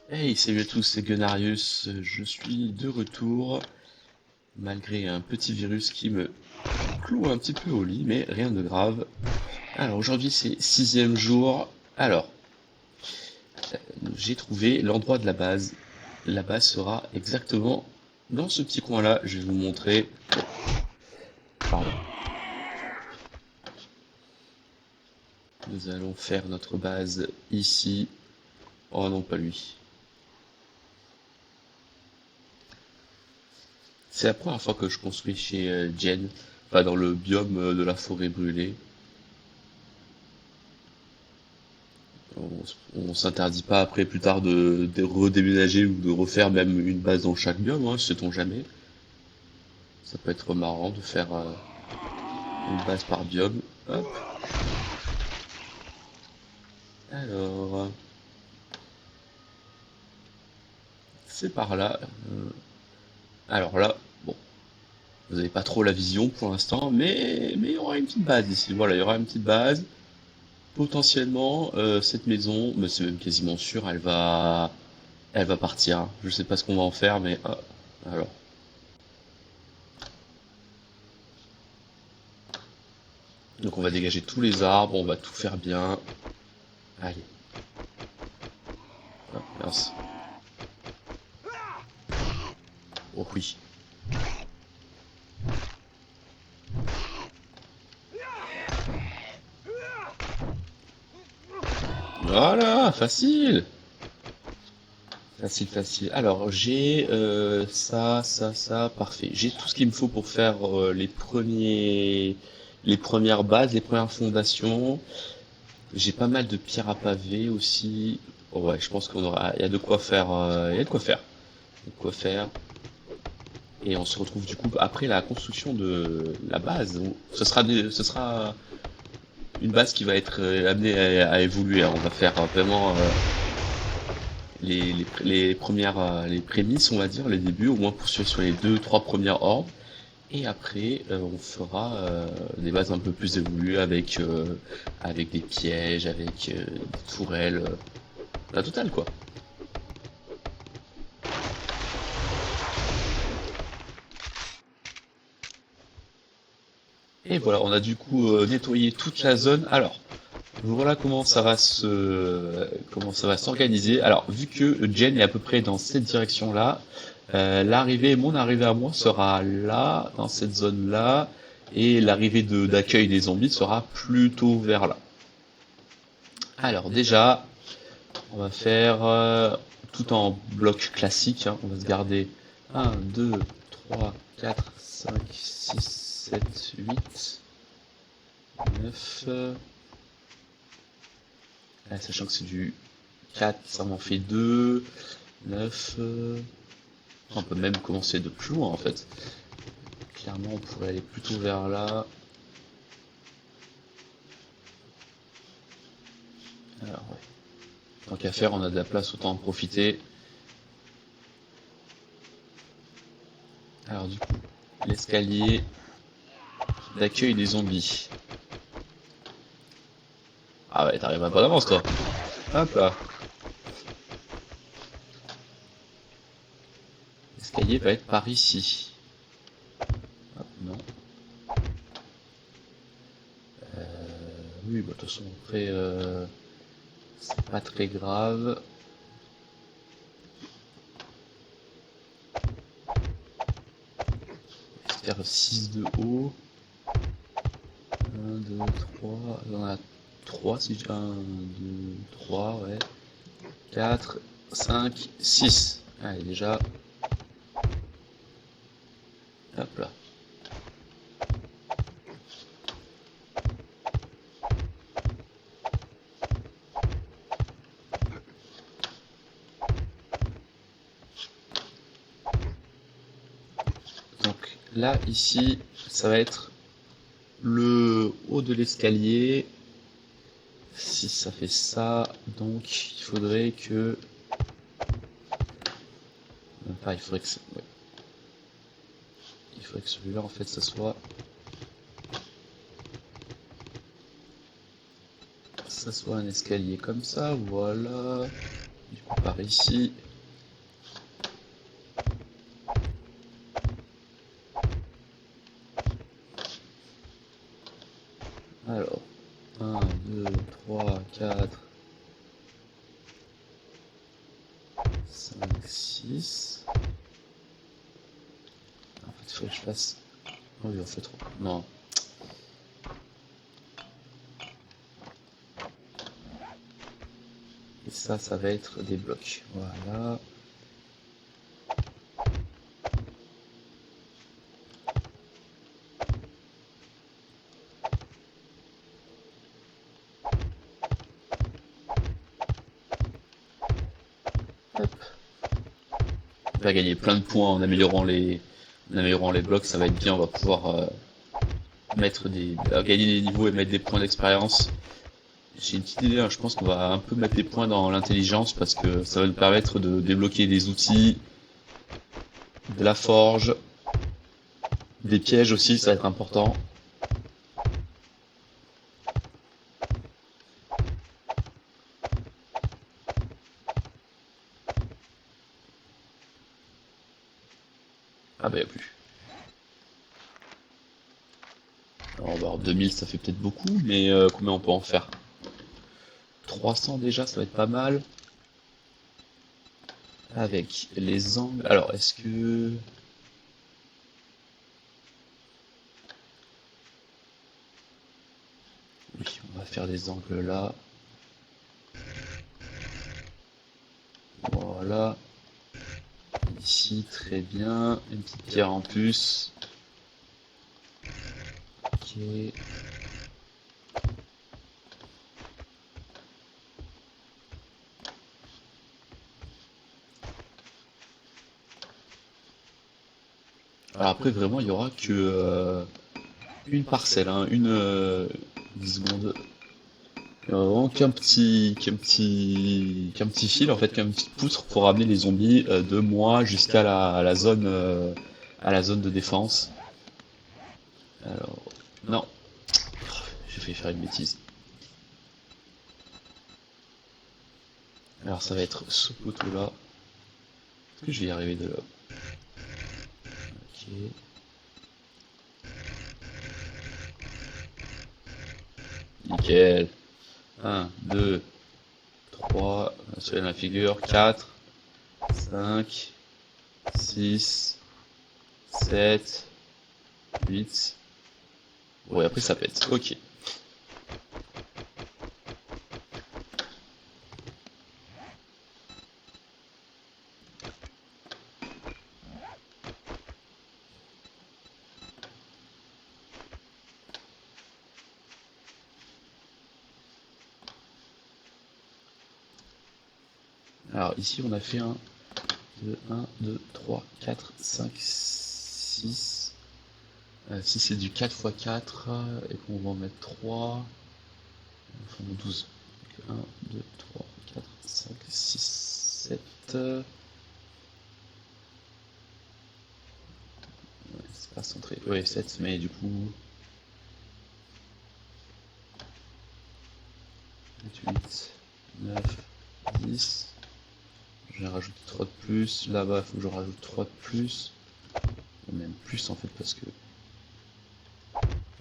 Hey, salut à tous, c'est Gunnarius. Je suis de retour, malgré un petit virus qui me cloue un petit peu au lit, mais rien de grave. Alors aujourd'hui c'est sixième jour. Alors, j'ai trouvé l'endroit de la base. La base sera exactement dans ce petit coin-là. Je vais vous montrer. Pardon. Nous allons faire notre base ici. Oh non, pas lui. C'est la première fois que je construis chez Jen, enfin dans le biome de la forêt brûlée. On s'interdit pas après plus tard de redéménager ou de refaire même une base dans chaque biome, hein, sait-on jamais. Ça peut être marrant de faire une base par biome. Hop. Alors, c'est par là. Alors là, bon, vous n'avez pas trop la vision pour l'instant, mais il y aura une petite base ici. Voilà, il y aura une petite base. Potentiellement, cette maison, mais c'est même quasiment sûr, elle va partir. Je sais pas ce qu'on va en faire, mais alors. Donc on va dégager tous les arbres, on va tout faire bien. Allez. Ah, mince. Oh oui. Voilà, facile. Facile, facile. Alors, j'ai ça, parfait. J'ai tout ce qu'il me faut pour faire les premières bases, les premières fondations. J'ai pas mal de pierres à pavé aussi. Oh ouais, je pense il y a de quoi faire, il y a de quoi faire. Il y a de quoi faire. Et on se retrouve du coup après la construction de la base. Ce sera une base qui va être amenée à évoluer, hein. On va faire vraiment les premières les prémices, on va dire, les débuts, au moins pour sur les deux, trois premières hordes. Et après, on fera des bases un peu plus évoluées avec des pièges, avec des tourelles, la totale quoi. Et voilà, on a du coup nettoyé toute la zone. Alors, voilà comment ça va s'organiser. Alors, vu que Jen est à peu près dans cette direction-là, mon arrivée à moi sera là, dans cette zone-là, et l'arrivée d'accueil des zombies sera plutôt vers là. Alors déjà, on va faire tout en bloc classique, hein. On va se garder un, 2, 3, 4, 5, 6, 7, 8, 9. Sachant que c'est du 4, ça m'en fait 2, 9. On peut même commencer de plus loin en fait. Clairement, on pourrait aller plutôt vers là. Alors, ouais. Tant qu'à faire, on a de la place, autant en profiter. Alors, du coup, l'escalier d'accueil des zombies. Ah ouais, t'arrives un peu d'avance toi. Hop là. L'escalier va être par ici. Hop, non. Oui, bah, de toute façon, après, c'est pas très grave. Faire 6 de haut. 1, 2, 3. Il y en a 3 si j'ai 1, 2, 3, ouais. 4, 5, 6. Allez, déjà, hop là. Donc là, ici, ça va être le haut de l'escalier. Si ça fait ça, donc il faudrait que... Enfin, ouais. Il faudrait que celui-là, en fait, ça soit un escalier comme ça, voilà. Du coup, par ici. Alors, 1, 2, 3, 4, 5, 6. En fait, il faut que je fasse... Oh oui, on fait trop. Non. Et ça va être des blocs. Voilà. Hop. On va gagner plein de points en améliorant les blocs, ça va être bien, on va pouvoir gagner des niveaux et mettre des points d'expérience. J'ai une petite idée, hein, je pense qu'on va un peu mettre des points dans l'intelligence parce que ça va nous permettre de débloquer des outils, de la forge, des pièges aussi, ça va être important. Ah bah y'a plus. Alors 2000 ça fait peut-être beaucoup, mais combien on peut en faire? 300 déjà, ça va être pas mal. Avec les angles... Alors est-ce que... Oui, on va faire des angles là. Voilà. Ici, très bien. Une petite pierre en plus. Ok. Alors après, vraiment, il y aura que une parcelle, hein, 10 secondes. Il y aura vraiment qu'un petit fil, en fait, qu'un petit poutre pour ramener les zombies de moi jusqu'à à la zone de défense. Alors, non, j'ai failli faire une bêtise. Alors ça va être ce poteau là. Est-ce que je vais y arriver de là? Ok. Nickel. 1, 2, 3, sur la figure, 4, 5, 6, 7, 8. Ouais, après ça pète. Ok. Alors ici on a fait 1, 2, 3, 4, 5, 6. Si c'est du 4 x 4 et qu'on va en mettre 3, on fait 12. 1, 2, 3, 4, 5, 6, 7. C'est pas centré. Ouais, 7, mais du coup. 8, 9, 10. J'ai rajouté 3 de plus. Là-bas, il faut que je rajoute 3 de plus. Ou même plus en fait, parce que.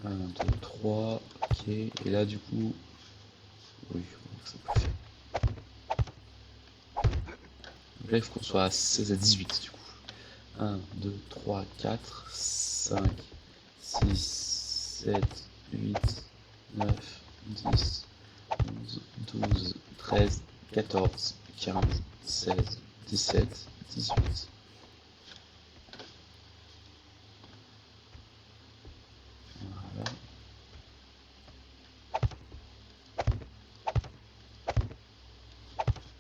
1, 2, 3. Ok. Et là, du coup. Oui, ça peut faire. Donc là, il faut qu'on soit à 16 à 18 du coup. 1, 2, 3, 4, 5, 6, 7, 8, 9, 10, 11, 12, 13, 14, 15, 16, 17, 18. Voilà.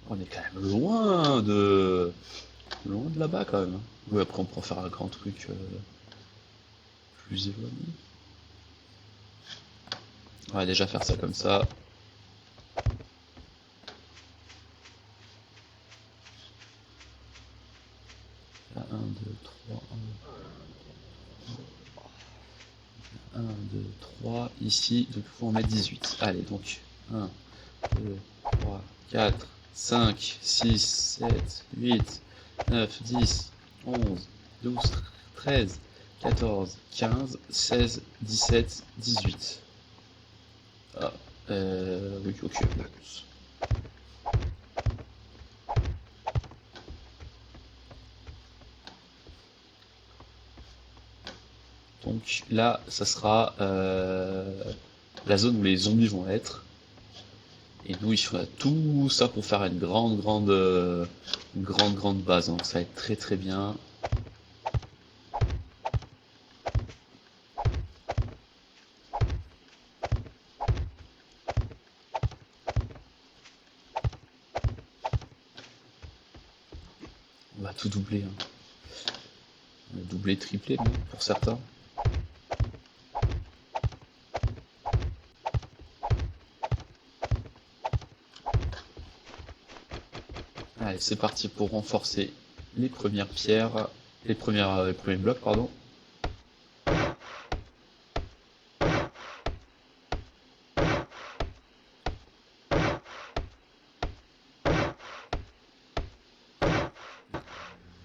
On est quand même loin de là-bas quand même. Oui, après on pourra faire un grand truc plus éloigné. On va déjà faire ça comme ça. Là, 1, 2, 3, 1, 2, 3. Ici, donc il faut en mettre 18. Allez, donc 1, 2, 3, 4, 5, 6, 7, 8, 9, 10, 11, 12, 13, 14, 15, 16, 17, 18. Ah, oui, ok. Donc là, ça sera la zone où les zombies vont être. Et nous, il faudra tout ça pour faire une grande base. Donc ça va être très très bien. On va tout doubler, hein. Doubler, tripler, même, pour certains. Allez, c'est parti pour renforcer les premières pierres, les premiers blocs, pardon.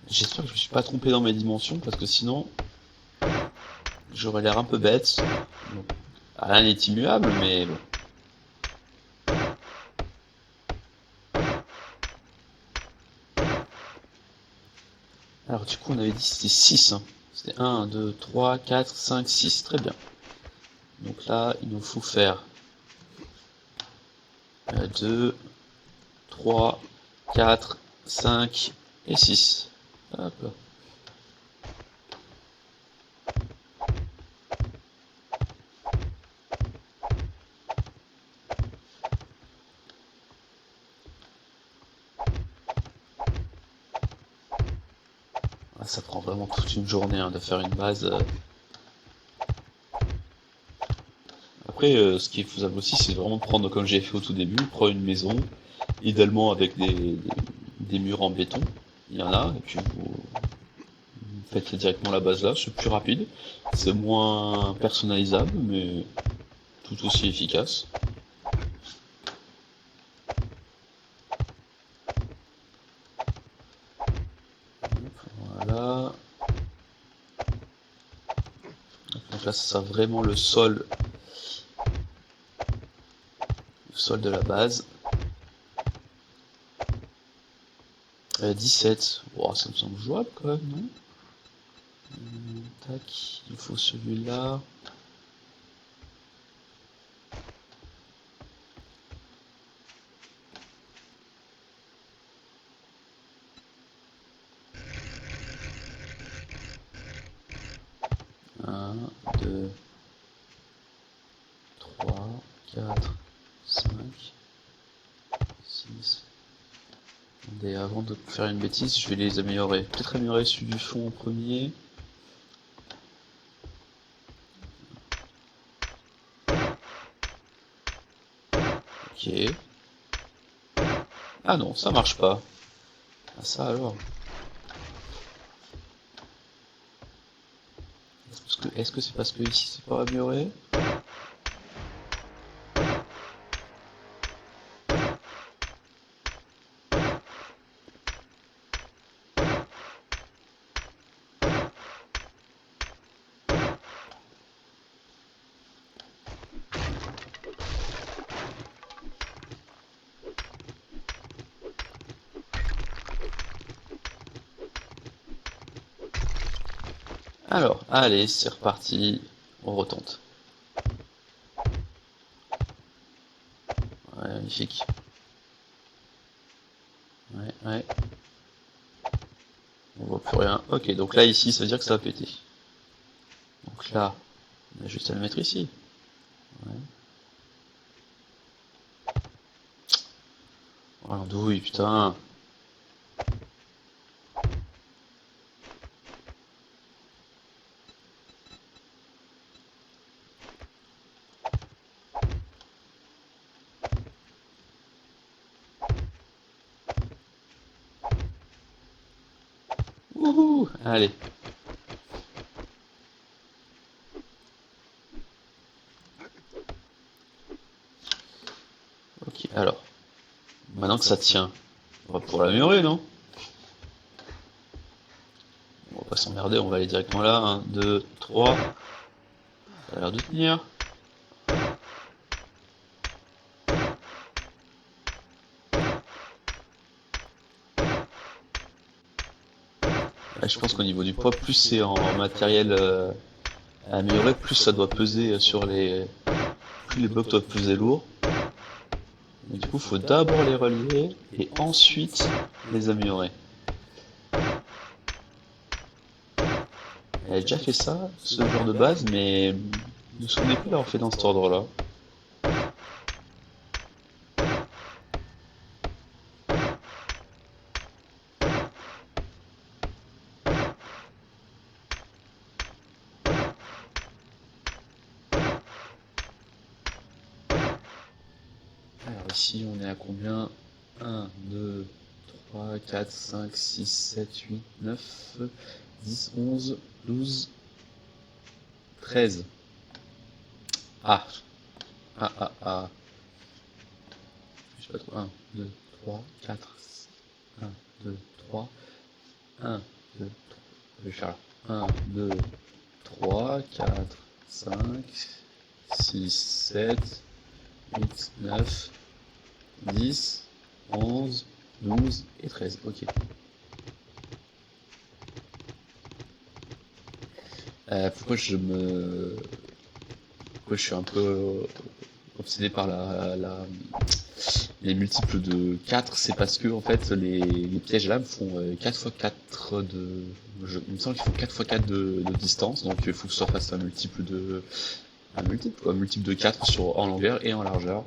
J'espère que je me suis pas trompé dans mes dimensions, parce que sinon, j'aurais l'air un peu bête. Bon. Rien n'est immuable, mais bon. Alors du coup, on avait dit c'était 6. Hein. C'était 1, 2, 3, 4, 5, 6. Très bien. Donc là, il nous faut faire 2, 3, 4, 5 et 6. Hop là. Ah, ça prend vraiment toute une journée hein, de faire une base. Après, ce qui est faisable aussi, c'est vraiment de prendre, comme j'ai fait au tout début, prendre une maison, idéalement avec des murs en béton. Il y en a, et puis vous faites directement la base là, c'est plus rapide, c'est moins personnalisable, mais tout aussi efficace. Voilà. Donc là, ça sera vraiment le sol de la base. 17. Wow, ça me semble jouable quand même, non? Tac, il faut celui-là. Un, 2, 3, 4, 5, 6. Attendez, avant de faire une bêtise, je vais les améliorer. Peut-être améliorer celui du fond en premier. Ok. Ah non, ça marche pas. Ah ça alors. Est-ce que c'est parce que ici c'est pas amélioré? Alors, allez, c'est reparti. On retente. Ouais, magnifique. Ouais, ouais. On voit plus rien. Ok, donc là, ici, ça veut dire que ça va péter. Donc là, on a juste à le mettre ici. Ouais. Oh, l'andouille, putain. Wouhou! Allez. Ok, alors. Maintenant que ça tient. On va pouvoir l'améliorer, non? On va pas s'emmerder, on va aller directement là. 1, 2, 3. Ça a l'air de tenir. Là, je pense qu'au niveau du poids, plus c'est en matériel amélioré, plus ça doit peser sur les... Plus les blocs doivent peser lourd. Et du coup, il faut d'abord les relier et ensuite les améliorer. Elle a déjà fait ça, ce genre de base, mais je me souvenais plus l'avoir fait dans cet ordre-là. Alors ici, on est à combien? 1, 2, 3, 4, 5, 6, 7, 8, 9, 10, 11, 12, 13. Ah, ah. Je sais pas trop. 1, 2, 3, 4, 1, 2, 3, 1, 2, 3. Je vais faire 1, 2, 3, 4, 5, 6, 7, 8, 9, 10, 11, 12 et 13. Ok. Pourquoi je suis un peu obsédé par les multiples de 4, c'est parce que en fait les pièges là me font 4 x 4 de... il me semble qu'ils font 4 x 4 de distance, donc il faut que je fasse un multiple de... Un multiple quoi, multiple de 4 en longueur et en largeur.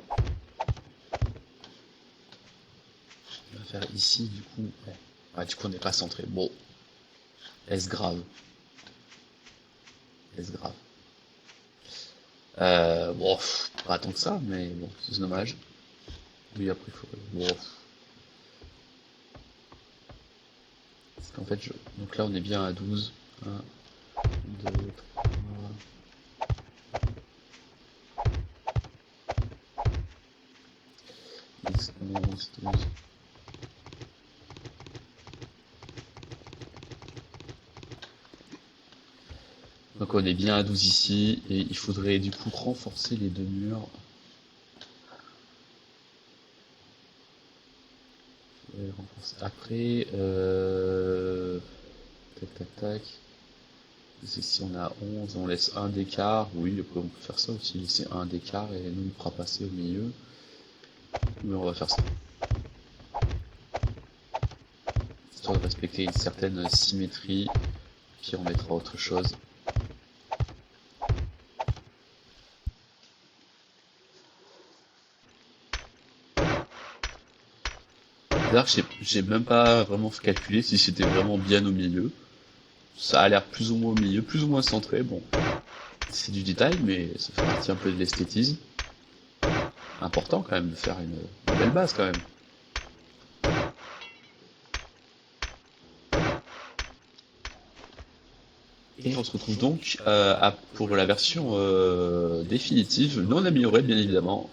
On va faire ici du coup... Ouais. Ah, du coup on n'est pas centré. Bon. Est-ce grave? Est-ce grave? Bon, pas tant que ça, mais bon, c'est dommage. Oui, après, il faut... Bon. Parce qu'en fait, donc là, on est bien à 12. 1, 2, 3... 10, 11, 12... Donc on est bien à 12 ici, et il faudrait du coup renforcer les deux murs. Après, tac. C'est si on a 11, on laisse un d'écart. Oui, après on peut faire ça aussi, laisser un d'écart et nous on fera passer au milieu. Mais on va faire ça. Histoire de respecter une certaine symétrie, puis on mettra autre chose. D'ailleurs, j'ai même pas vraiment calculé si c'était vraiment bien au milieu. Ça a l'air plus ou moins au milieu, plus ou moins centré. Bon, c'est du détail, mais ça fait partie un peu de l'esthétisme. Important quand même de faire une belle base quand même. Et on se retrouve donc pour la version définitive, non améliorée bien évidemment,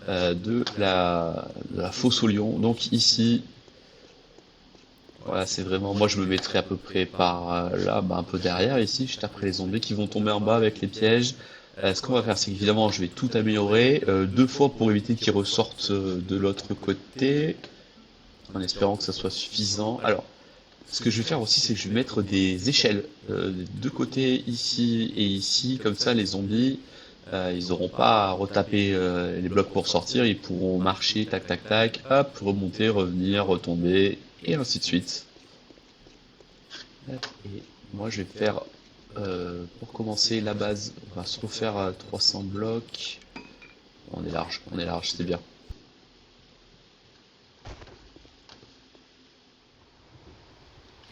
de la fosse au lion. Donc ici, voilà, c'est vraiment, moi je me mettrai à peu près par là, un peu derrière ici, juste après les zombies qui vont tomber en bas avec les pièges. Ce qu'on va faire, c'est qu'évidemment je vais tout améliorer, deux fois pour éviter qu'ils ressortent de l'autre côté, en espérant que ça soit suffisant. Alors, ce que je vais faire aussi, c'est que je vais mettre des échelles des deux côtés, ici et ici, comme ça les zombies, ils n'auront pas à retaper les blocs pour sortir, ils pourront marcher, tac, hop, remonter, revenir, retomber, et ainsi de suite. Et moi je vais faire, pour commencer la base, on va se refaire à 300 blocs. On est large, c'est bien.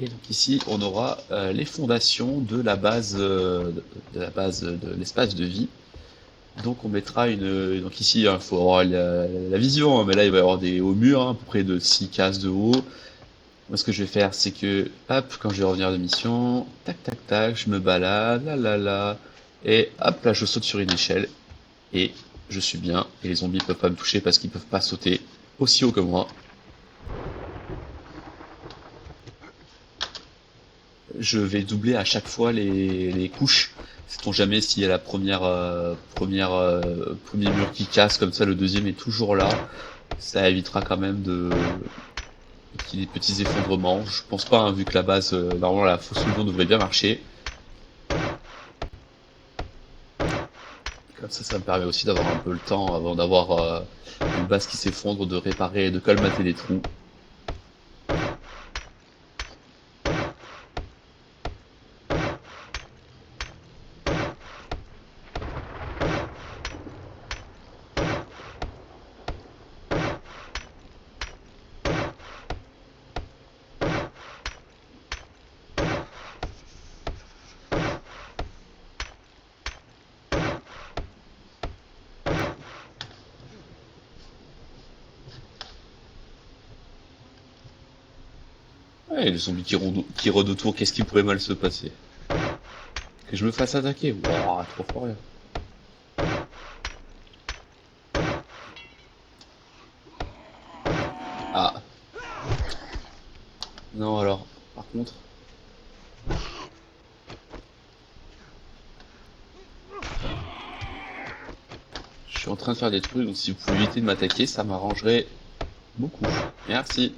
Et donc ici, on aura les fondations de la base de l'espace de vie. Donc on mettra une... Donc ici, il faut avoir la vision, hein, mais là il va y avoir des hauts murs, hein, à peu près de 6 cases de haut. Moi ce que je vais faire, c'est que, hop, quand je vais revenir de mission, tac, je me balade, là, et hop, là je saute sur une échelle, et je suis bien, et les zombies peuvent pas me toucher parce qu'ils peuvent pas sauter aussi haut que moi. Je vais doubler à chaque fois les couches. Sait-on jamais s'il y a la premier mur qui casse, comme ça le deuxième est toujours là. Ça évitera quand même qu'il y ait des petits effondrements. Je pense pas, hein, vu que la base, normalement la fausse soudure devrait bien marcher. Comme ça me permet aussi d'avoir un peu le temps, avant d'avoir une base qui s'effondre, de réparer, de colmater les trous. Ouais, les zombies qui rôdent autour, qu'est-ce qui pourrait mal se passer? Que je me fasse attaquer? Wouah, trop fort rien. Ah, non alors, par contre, je suis en train de faire des trucs, donc si vous pouvez éviter de m'attaquer, ça m'arrangerait beaucoup. Merci.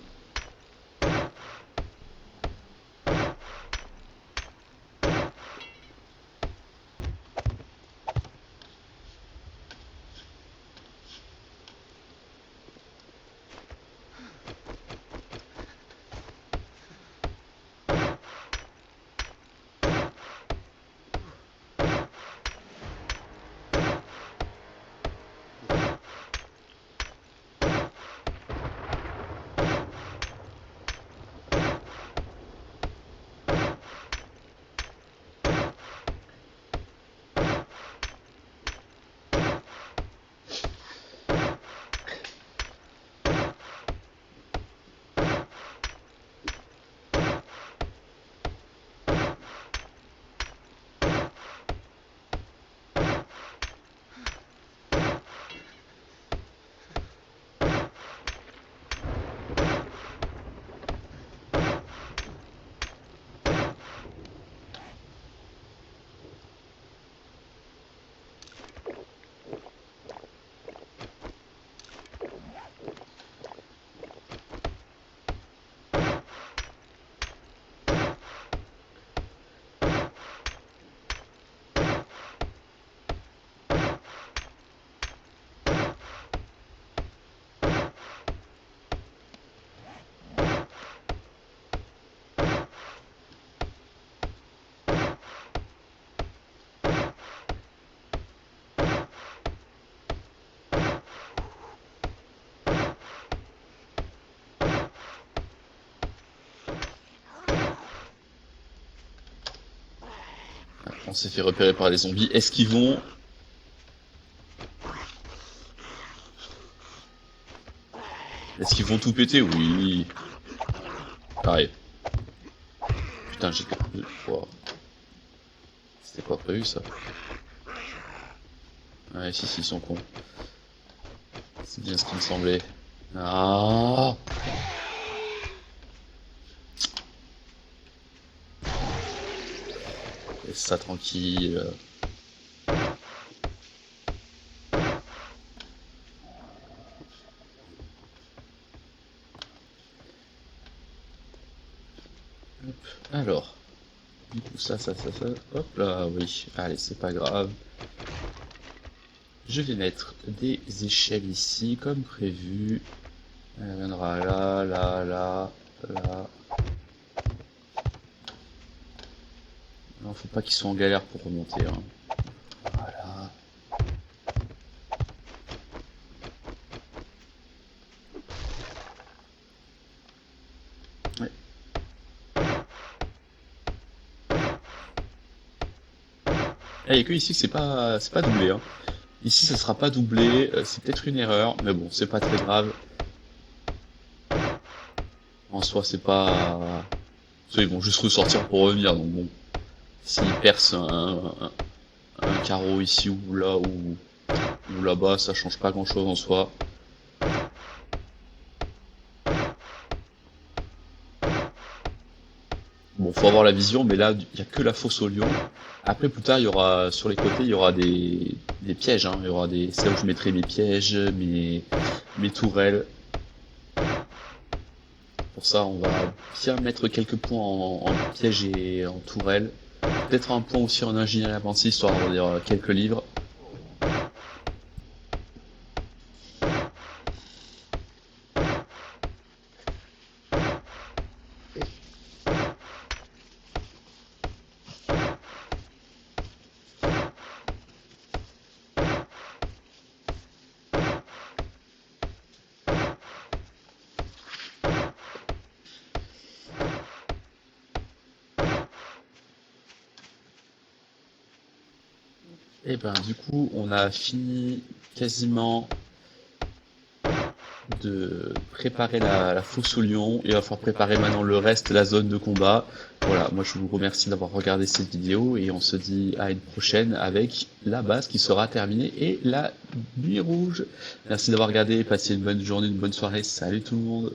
On s'est fait repérer par les zombies. Est-ce qu'ils vont... Est-ce qu'ils vont tout péter? Oui. Pareil. Putain, j'ai... Wow. C'était pas prévu, ça. Ouais, si, ils sont cons. C'est bien ce qui me semblait. Ah. Laisse ça tranquille. Alors. Du coup, ça. Hop là, oui. Allez, c'est pas grave. Je vais mettre des échelles ici, comme prévu. Elle viendra là. Non, faut pas qu'ils soient en galère pour remonter, hein. Voilà. Ouais. Il y a que ici que c'est pas doublé, hein. Ici, ça sera pas doublé. C'est peut-être une erreur, mais bon, c'est pas très grave. En soi, c'est pas... Ils vont juste ressortir pour revenir, donc bon. S'ils percent un carreau ici ou là ou là-bas, ça change pas grand-chose en soi. Bon, faut avoir la vision, mais là, il y a que la fosse au lion. Après, plus tard, il y aura, sur les côtés, il y aura des pièges, hein. Il y aura c'est là où je mettrai mes pièges, mes tourelles. Pour ça, on va bien mettre quelques points en piège et en tourelle. Peut-être un point aussi en ingénierie avancée, histoire d'avoir quelques livres. Et ben, du coup, on a fini quasiment de préparer la fosse au lion. Il va falloir préparer maintenant le reste de la zone de combat. Voilà, moi je vous remercie d'avoir regardé cette vidéo et on se dit à une prochaine avec la base qui sera terminée et la nuit rouge. Merci d'avoir regardé, passez une bonne journée, une bonne soirée. Salut tout le monde!